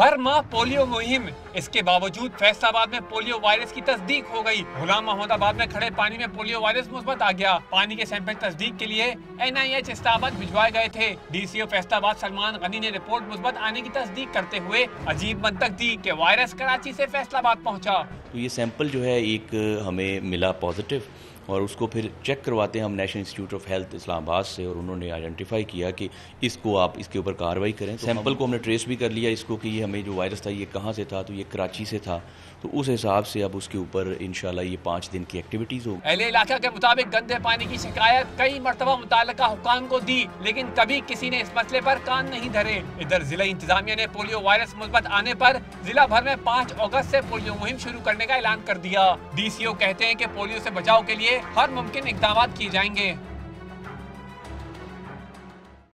हर माह पोलियो मुहिम, इसके बावजूद फैसलाबाद में पोलियो वायरस की तस्दीक हो गई। गुलाम मोहम्मदाबाद में खड़े पानी में पोलियो वायरस मुस्बत आ गया। पानी के सैंपल तस्दीक के लिए NIH इस्लामाबाद भिजवाए गए थे। DCO फैसलाबाद सलमान गनी ने रिपोर्ट मुस्बत आने की तस्दीक करते हुए अजीब मंतक दी कि वायरस कराची से फैसलाबाद पहुंचा। तो ये सैंपल जो है एक हमें मिला पॉजिटिव, और उसको फिर चेक करवाते हैं हम national institute of health Islamabad से, और उन्होंने आइडेंटिफाई किया कि इसको आप इसके ऊपर कार्रवाई करें। तो सैंपल को हमने ट्रेस भी कर लिया इसको कि ये हमें जो वायरस था ये कहाँ से था, तो ये कराची से था। तो उस हिसाब से अब उसके ऊपर इंशाल्लाह ये 5 दिन की एक्टिविटीज़ होगी। अहले इलाका के मुताबिक गंदे पानी की शिकायत कई मरतबा मुताल्लिका हुकाम को दी, लेकिन कभी किसी ने इस मसले पर कान नहीं धरे। इधर जिला इंतजामिया ने पोलियो वायरस मुस्बत आने पर जिला भर में 5 अगस्त से पोलियो मुहिम शुरू करने का ऐलान कर दिया। DCO कहते हैं कि पोलियो से बचाव के लिए हर मुमकिन इक़दाम किए जाएंगे।